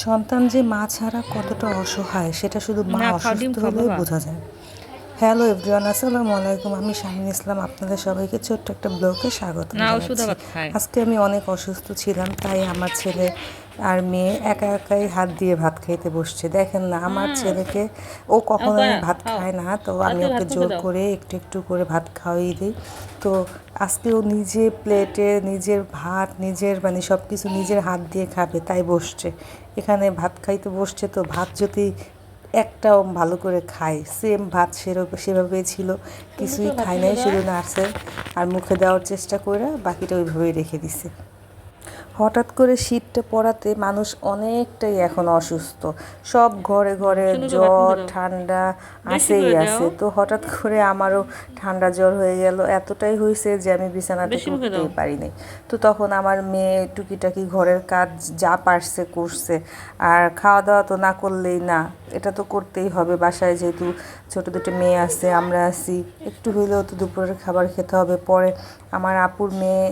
সন্তান যে মা ছাড়া কতটা অসহায় সেটা শুধু মা না অসুস্থ হলেই বোঝা যায়। হ্যালো এভরিওয়ান, আসসালামু আলাইকুম। আমি শাহিন ইসলাম, আপনাদের সবাইকে ছোট্ট একটা ব্লগে স্বাগতম না ওষুধ জানাচ্ছি। আবার খায়। আজকে আমি অনেক অসুস্থ ছিলাম, তাই আমার ছেলে আর মেয়ে একা একাই হাত দিয়ে ভাত খাইতে বসছে। দেখেন না, আমার ছেলেকে ও কখনোই ভাত খাও খায় না, তো আমি রাতে ওকে ভাত মুখে জোর দাও। করে একটু একটু করে ভাত খাওয়াই দিই। তো আজকে ও নিজে প্লেটে নিজের ভাত নিজের মানে সব কিছু নিজের হাত দিয়ে খাবে, তাই বসছে এখানে ভাত খাইতে বসছে। তো ভাত যদি একটাও ভালো করে খায়, সেম ভাত সেভাবেই ছিল, কিছুই ভাত খায় মুখে নাই, দাও। শুধু নাড়ছে আর মুখে দেওয়ার চেষ্টা করে বাকিটা ওইভাবেই রেখে দিছে। হঠাৎ করে শীতটা পড়াতে মানুষ অনেকটাই এখন অসুস্থ। সব ঘরে ঘরে সুন্দর করে ভাত জ্বর মুখে দাও। ঠান্ডা বেশি আসেই করে দাও। আছে। তো হঠাৎ করে আমারও ঠান্ডা জ্বর হয়ে গেল, এতটাই হয়েছে যে আমি বিছানা থেকে বেশি মুখে দাও। উঠতেই পারি নাই। তো তখন আমার মেয়ে টুকিটাকি ঘরের কাজ যা পারছে করছে, আর খাওয়া দাওয়া তো না করলেই না, এটা তো করতেই হবে। বাসায় যেহেতু ছোটো দুটো মেয়ে আছে, আমরা আছি, একটু হইলেও তো দুপুরের খাবার খেতে হবে। পরে আমার আপুর মেয়ে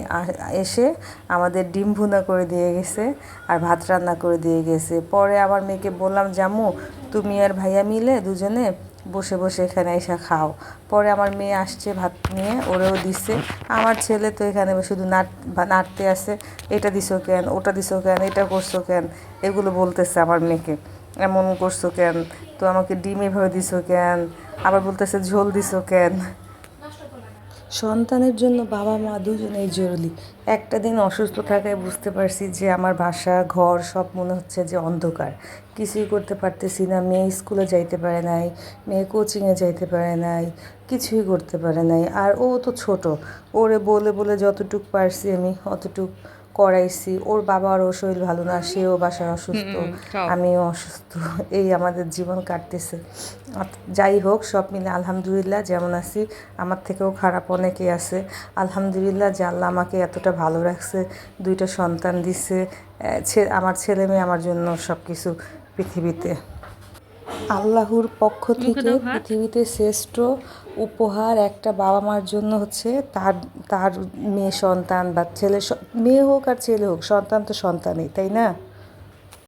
এসে আমাদের ডিম ভুনা করে দিয়ে গেছে আর ভাত রান্না করে দিয়ে গেছে। পরে আমার মেয়েকে বললাম, জামু তুমি আর ভাইয়া মিলে দুজনে বসে বসে এখানে এসে খাও। পরে আমার মেয়ে আসছে ভাত নিয়ে, ওরেও দিছে। আমার ছেলে তো এখানে শুধু নাড়তে আছে, এটা দিছো কেন, ওটা দিছো কেন, এটা করছো কেন, এগুলো বলতেছে আমার মেয়েকে। এমন করছো কেন, তো আমাকে ডিম এভাবে দিছো কেন, আবার বলতেছে ঝোল দিছো কেন। সন্তানের জন্য বাবা মা দুজনেই জরুরি। একটা দিন অসুস্থ থাকায় বুঝতে পারছি যে আমার বাসা ঘর সব মনে হচ্ছে যে অন্ধকার, কিছুই করতে পারতেছি না। মেয়ে স্কুলে যাইতে পারে নাই, মেয়ে কোচিংয়ে যাইতে পারে নাই, কিছুই করতে পারে নাই। আর ও তো ছোট, ওরে বলে বলে যতটুক পারছি আমি অতটুক করাইছি। ওর বাবারও শরীর ভালো না, সেও বাসায় অসুস্থ, খাও। আমিও অসুস্থ, এই আমাদের জীবন কাটতেছে। যাই হোক, সব মিলে আলহামদুলিল্লাহ যেমন আছি। আমার থেকেও খারাপ অনেকেই আছে। আলহামদুলিল্লাহ যে আল্লাহ আমাকে এতটা ভালো রাখছে, দুইটা সন্তান দিছে। আমার ছেলে মেয়ে আমার জন্য সব কিছু পৃথিবীতে। আল্লাহর পক্ষ মুখে থেকে দাও ভাত। পৃথিবীতে শ্রেষ্ঠ উপহার একটা বাবা মার জন্য হচ্ছে তার তার মেয়ে সন্তান বা ছেলে, মেয়ে হোক আর ছেলে হোক, সন্তান তো সন্তানই, তাই না?